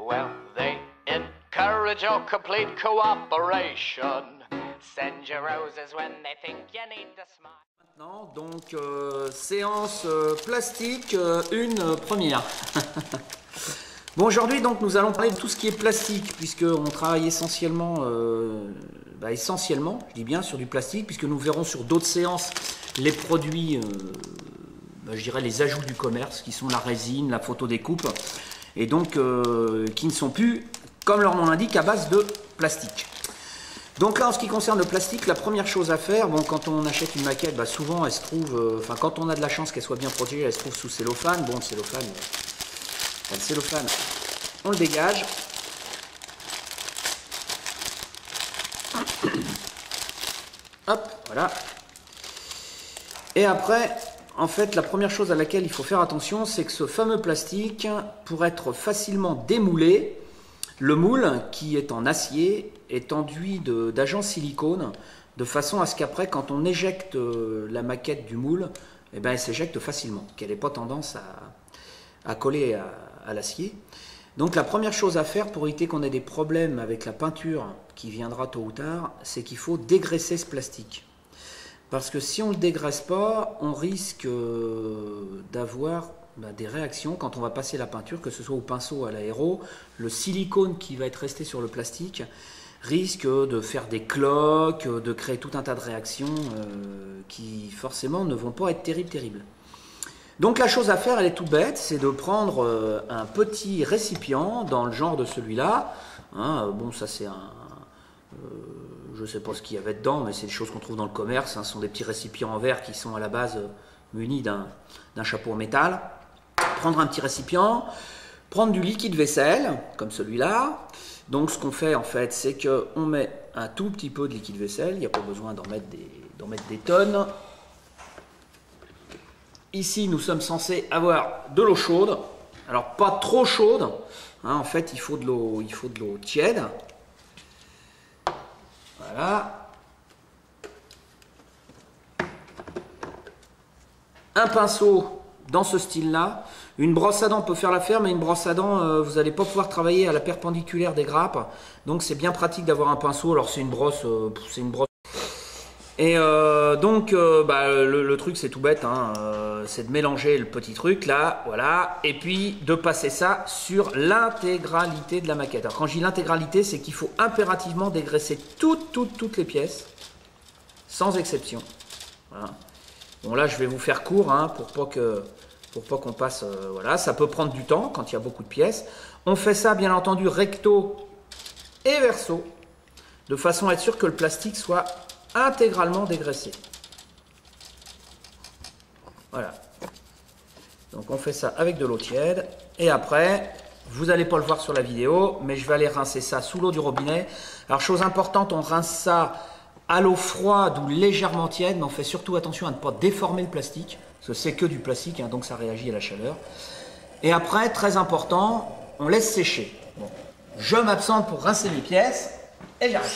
Well, they encourage your complete cooperation. Send your roses when they think you need to smile. Maintenant, donc, séance plastique, une première. Bon, aujourd'hui, donc, nous allons parler de tout ce qui est plastique, puisqu'on travaille essentiellement, je dis bien, sur du plastique, puisque nous verrons sur d'autres séances les produits, je dirais les ajouts du commerce, qui sont la résine, la photodécoupe, et donc qui ne sont plus, comme leur nom l'indique, à base de plastique. Donc là, en ce qui concerne le plastique, la première chose à faire, bon, quand on achète une maquette, souvent elle se trouve, quand on a de la chance qu'elle soit bien protégée, elle se trouve sous cellophane. Bon, le cellophane, on le dégage. Hop, voilà. Et après, en fait, la première chose à laquelle il faut faire attention, c'est que ce fameux plastique, pour être facilement démoulé, le moule, qui est en acier, est enduit d'agent silicone, de façon à ce qu'après, quand on éjecte la maquette du moule, elle s'éjecte facilement, qu'elle n'ait pas tendance à coller à l'acier. Donc la première chose à faire pour éviter qu'on ait des problèmes avec la peinture qui viendra tôt ou tard, c'est qu'il faut dégraisser ce plastique. Parce que si on ne le dégraisse pas, on risque d'avoir des réactions quand on va passer la peinture, que ce soit au pinceau ou à l'aéro. Le silicone qui va être resté sur le plastique risque de faire des cloques, de créer tout un tas de réactions qui forcément ne vont pas être terribles. Donc la chose à faire, elle est toute bête, c'est de prendre un petit récipient dans le genre de celui-là. Bon, ça c'est je ne sais pas ce qu'il y avait dedans, mais c'est des choses qu'on trouve dans le commerce. Ce sont des petits récipients en verre qui sont à la base munis d'un chapeau en métal. Prendre un petit récipient, prendre du liquide vaisselle, comme celui-là. Donc ce qu'on fait en fait, c'est qu'on met un tout petit peu de liquide vaisselle, il n'y a pas besoin d'en mettre des tonnes. Ici, nous sommes censés avoir de l'eau chaude. Alors pas trop chaude, en fait il faut de l'eau tiède. Voilà. Un pinceau dans ce style-là. Une brosse à dents peut faire l'affaire, mais une brosse à dents, vous n'allez pas pouvoir travailler à la perpendiculaire des grappes. Donc c'est bien pratique d'avoir un pinceau. Alors c'est une brosse. Et le truc c'est tout bête, c'est de mélanger le petit truc là, voilà, et puis de passer ça sur l'intégralité de la maquette. Alors quand je dis l'intégralité, c'est qu'il faut impérativement dégraisser toutes les pièces, sans exception. Voilà. Bon là je vais vous faire court, pour pas qu'on passe, voilà, ça peut prendre du temps quand il y a beaucoup de pièces. On fait ça bien entendu recto et verso, de façon à être sûr que le plastique soit intégralement dégraissé. Voilà. Donc on fait ça avec de l'eau tiède. Et après, vous n'allez pas le voir sur la vidéo, mais je vais aller rincer ça sous l'eau du robinet. Alors chose importante, on rince ça à l'eau froide ou légèrement tiède, mais on fait surtout attention à ne pas déformer le plastique, parce que c'est que du plastique, donc ça réagit à la chaleur. Et après, très important, on laisse sécher. Bon. Je m'absente pour rincer mes pièces, et j'arrive.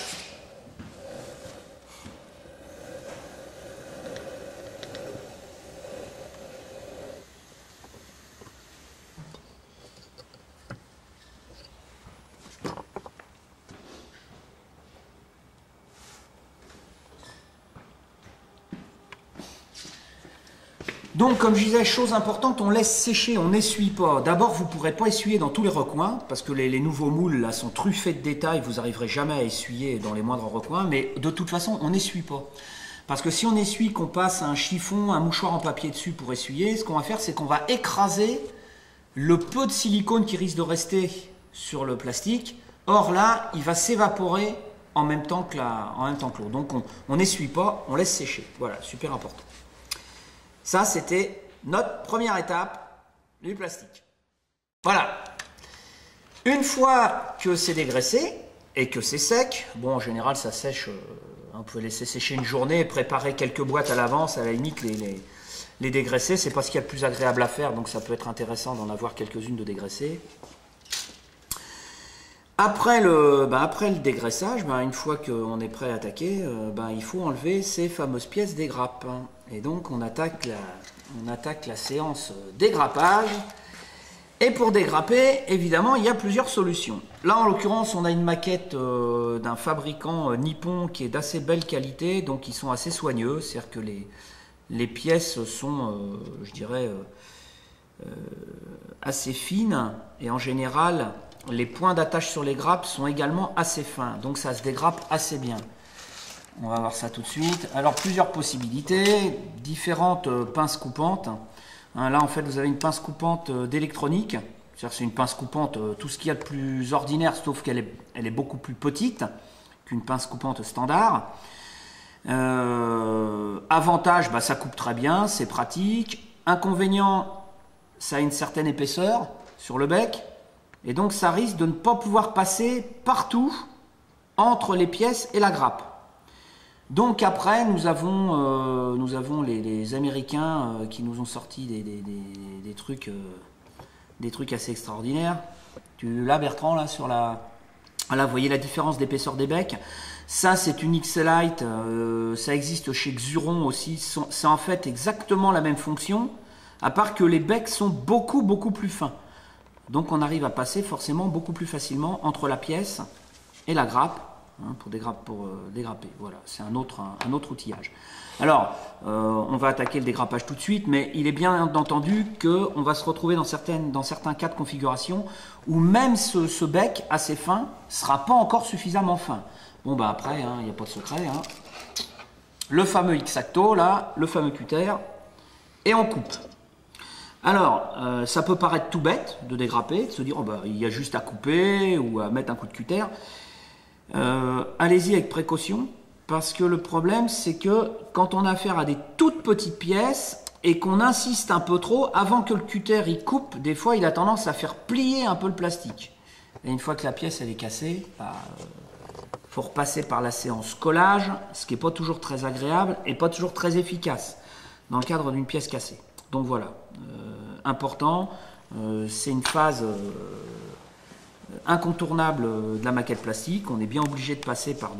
Donc, comme je disais, chose importante, on laisse sécher, on n'essuie pas. D'abord, vous ne pourrez pas essuyer dans tous les recoins, parce que les nouveaux moules là, sont truffés de détails, vous n'arriverez jamais à essuyer dans les moindres recoins, mais de toute façon, on n'essuie pas. Parce que si on essuie, qu'on passe un chiffon, un mouchoir en papier dessus pour essuyer, ce qu'on va faire, c'est qu'on va écraser le peu de silicone qui risque de rester sur le plastique. Or là, il va s'évaporer en même temps que l'eau. Donc, on n'essuie pas, on laisse sécher. Voilà, super important. Ça, c'était notre première étape du plastique. Voilà. Une fois que c'est dégraissé et que c'est sec, bon, en général, ça sèche, on peut laisser sécher une journée, préparer quelques boîtes à l'avance, à la limite, les dégraisser. C'est pas ce qu'il y a de plus agréable à faire, donc ça peut être intéressant d'en avoir quelques-unes de dégraissées. Après le dégraissage, une fois qu'on est prêt à attaquer, il faut enlever ces fameuses pièces des grappes. Et donc on attaque la séance dégrappage Et pour dégrapper, évidemment, il y a plusieurs solutions. Là, en l'occurrence, on a une maquette d'un fabricant nippon qui est d'assez belle qualité, donc ils sont assez soigneux. C'est-à-dire que les pièces sont, je dirais, assez fines. Et en général, les points d'attache sur les grappes sont également assez fins. Donc ça se dégrappe assez bien. On va voir ça tout de suite. Alors, plusieurs possibilités, différentes pinces coupantes. Là, en fait, vous avez une pince coupante d'électronique. C'est une pince coupante, tout ce qu'il y a de plus ordinaire, sauf qu'elle est beaucoup plus petite qu'une pince coupante standard. Avantage, ça coupe très bien, c'est pratique. Inconvénient, ça a une certaine épaisseur sur le bec. Et donc, ça risque de ne pas pouvoir passer partout entre les pièces et la grappe. Donc après, nous avons les Américains qui nous ont sorti des trucs assez extraordinaires. Là, Bertrand, là, là, vous voyez la différence d'épaisseur des becs. Ça, c'est une X-Lite. Ça existe chez Xuron aussi. C'est en fait exactement la même fonction, à part que les becs sont beaucoup, beaucoup plus fins. Donc on arrive à passer forcément beaucoup plus facilement entre la pièce et la grappe. Pour dégrapper. Voilà, c'est un autre outillage. Alors, on va attaquer le dégrappage tout de suite, mais il est bien entendu qu'on va se retrouver dans certains cas de configuration où même ce bec assez fin ne sera pas encore suffisamment fin. Bon, après, il n'y a pas de secret. Le fameux X-Acto, là, le fameux cutter, et on coupe. Alors, ça peut paraître tout bête de dégrapper, de se dire, il y a juste à couper ou à mettre un coup de cutter. Allez-y avec précaution, parce que le problème c'est que quand on a affaire à des toutes petites pièces et qu'on insiste un peu trop, avant que le cutter il coupe, des fois il a tendance à faire plier un peu le plastique. Et une fois que la pièce elle est cassée, faut repasser par la séance collage, ce qui n'est pas toujours très agréable et pas toujours très efficace dans le cadre d'une pièce cassée. Donc voilà, important, c'est une phase incontournable de la maquette plastique. On est bien obligé de passer par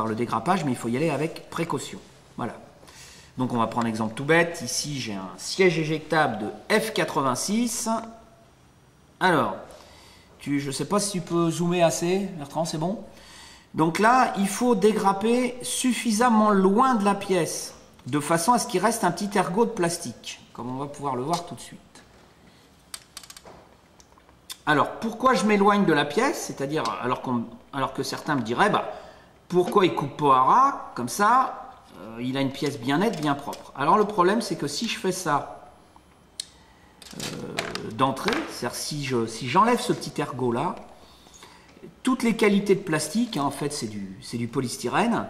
le dégrappage, mais il faut y aller avec précaution. Voilà. Donc on va prendre un exemple tout bête. Ici j'ai un siège éjectable de F86. Alors, je ne sais pas si tu peux zoomer assez, Bertrand, c'est bon? Donc là, il faut dégrapper suffisamment loin de la pièce, de façon à ce qu'il reste un petit ergot de plastique, comme on va pouvoir le voir tout de suite. Alors, pourquoi je m'éloigne de la pièce? C'est-à-dire, alors que certains me diraient, pourquoi il coupe pas à ras? Comme ça, il a une pièce bien nette, bien propre. Alors, le problème, c'est que si je fais ça d'entrée, c'est-à-dire si j'enlève ce petit ergot-là, toutes les qualités de plastique, en fait, c'est du polystyrène,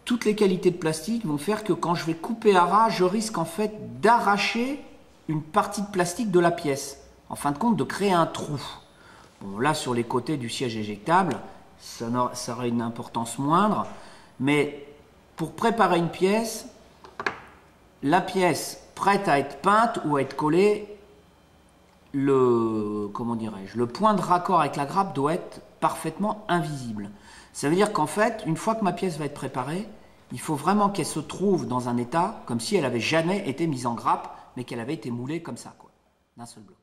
toutes les qualités de plastique vont faire que quand je vais couper à ras, je risque en fait d'arracher une partie de plastique de la pièce. En fin de compte, de créer un trou. Bon, là, sur les côtés du siège éjectable, ça aurait une importance moindre, mais pour préparer une pièce, la pièce prête à être peinte ou à être collée, le point de raccord avec la grappe doit être parfaitement invisible. Ça veut dire qu'en fait, une fois que ma pièce va être préparée, il faut vraiment qu'elle se trouve dans un état comme si elle n'avait jamais été mise en grappe, mais qu'elle avait été moulée comme ça, d'un seul bloc.